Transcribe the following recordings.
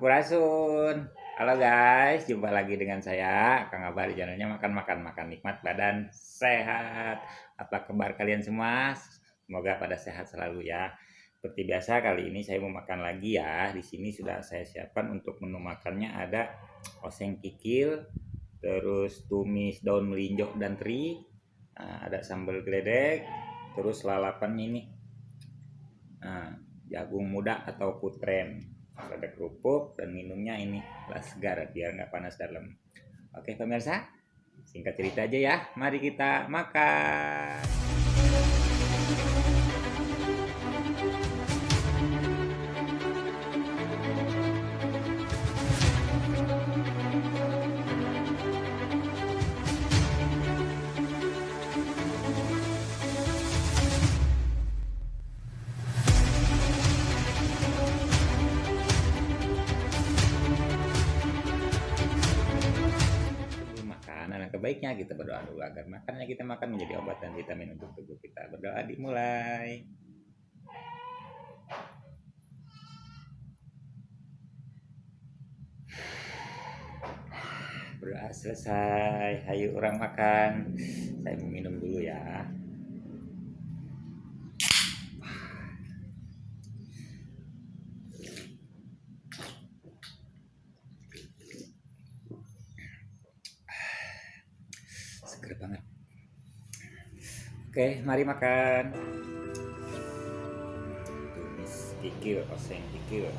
Sampurasun. Halo guys, jumpa lagi dengan saya Kang Abah di channelnya makan nikmat badan sehat. Apa kabar kalian semua? Semoga pada sehat selalu ya. Seperti biasa kali ini saya mau makan lagi ya. Di sini sudah saya siapkan untuk menu makannya ada oseng kikil, terus tumis daun melinjo dan teri, ada sambal geledek, terus lalapan ini. Jagung muda atau putren, ada kerupuk dan minumnya ini lah segar biar nggak panas dalam. Oke pemirsa, singkat cerita aja ya, mari kita makan. Sebelum makan, alangkah baiknya kita berdoa dulu agar makannya kita makan menjadi obat dan vitamin untuk tubuh kita. Berdoa dimulai. Berdoa selesai, hayu orang makan. Saya mau minum dulu ya. Seger banget. Oke, mari makan. Tumis kikil, oseng kikil.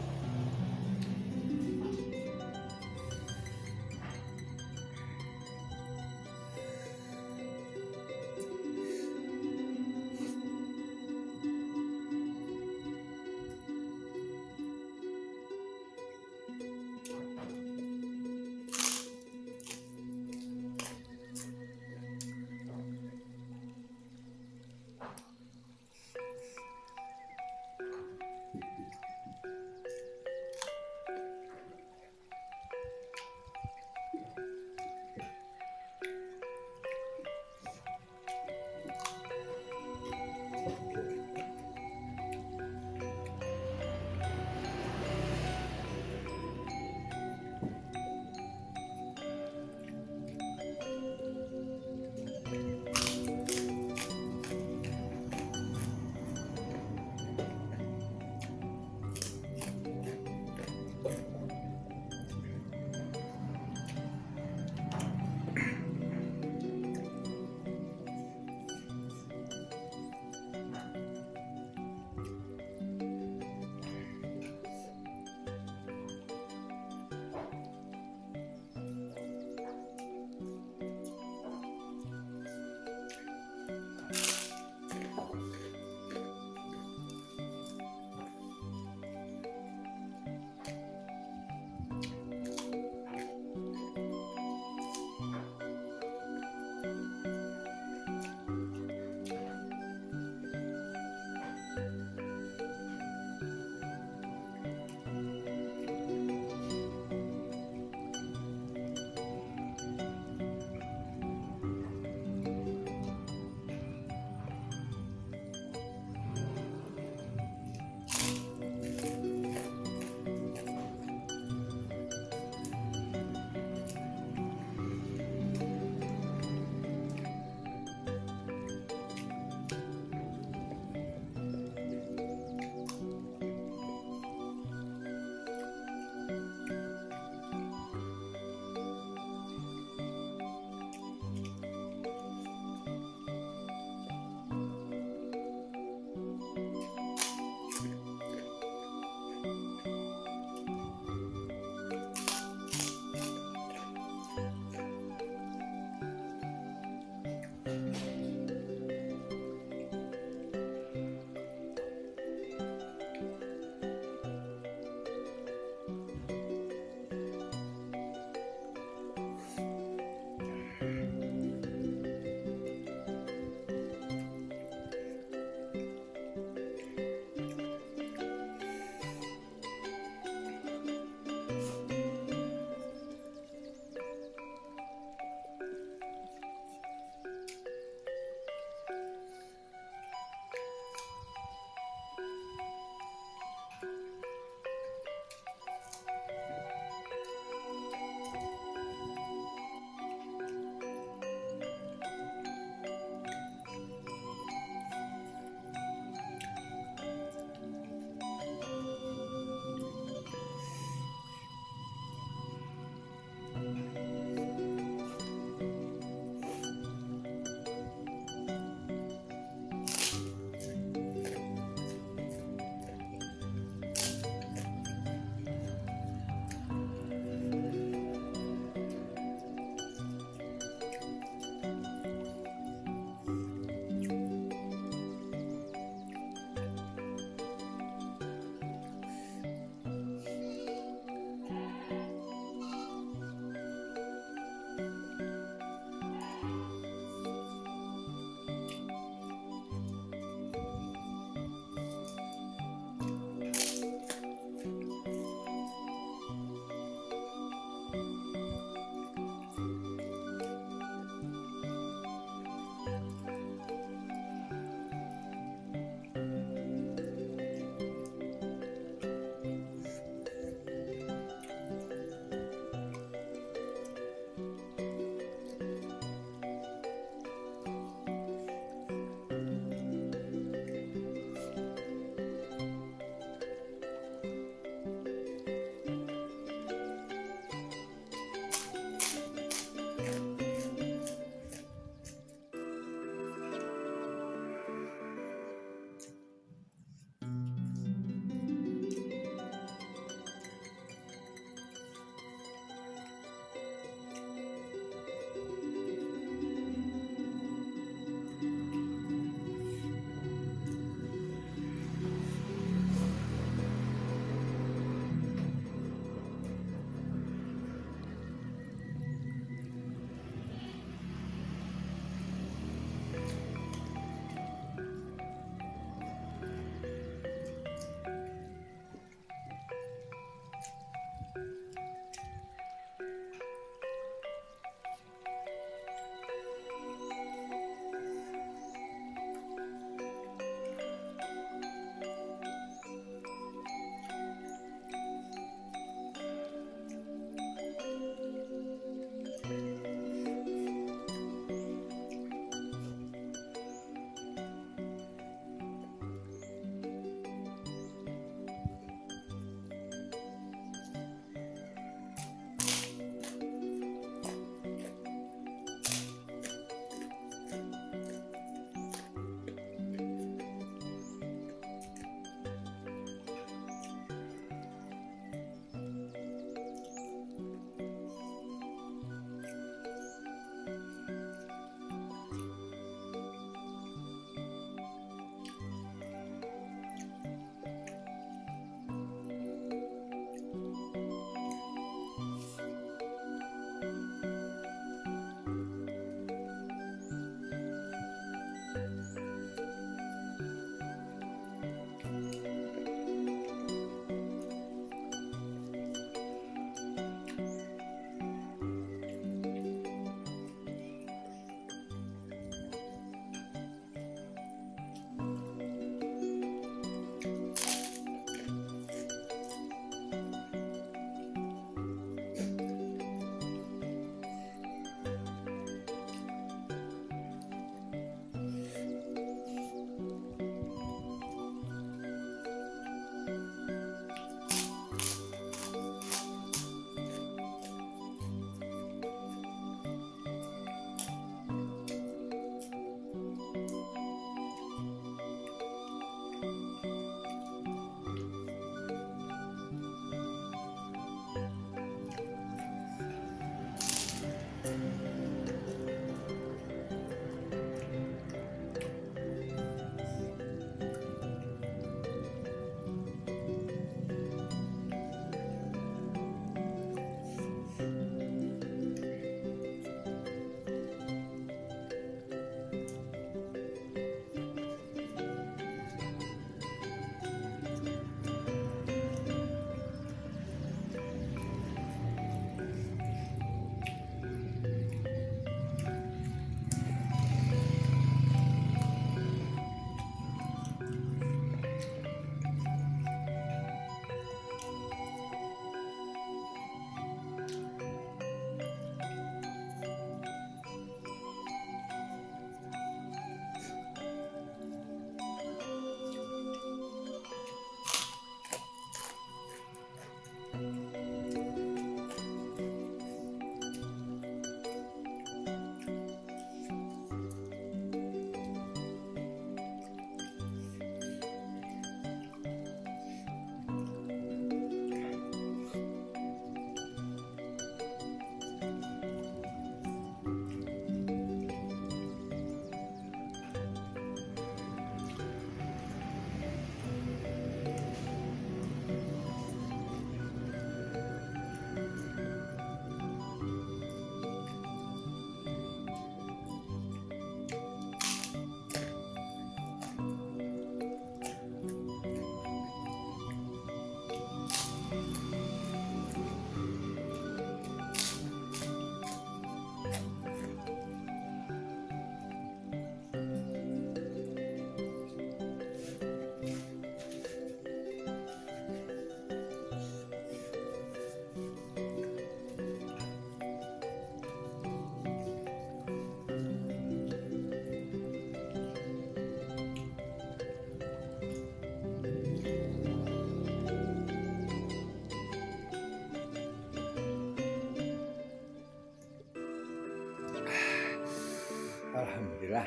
Alhamdulillah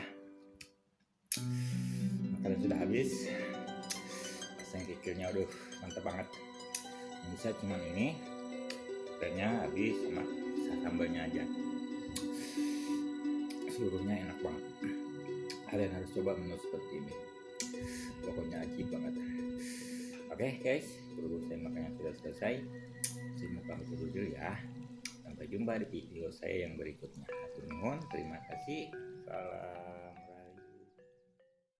makanan sudah habis. Pasang kikilnya, aduh mantap banget. Yang bisa cuman ini, kayaknya habis sama sambalnya aja. Seluruhnya enak banget. Kalian harus coba menu seperti ini. Pokoknya ajib banget. Oke guys, buru saya makannya sudah selesai. Saya mau pamit dulu ya. Sampai jumpa di video saya yang berikutnya. Hatur nuhun, terima kasih. Salam.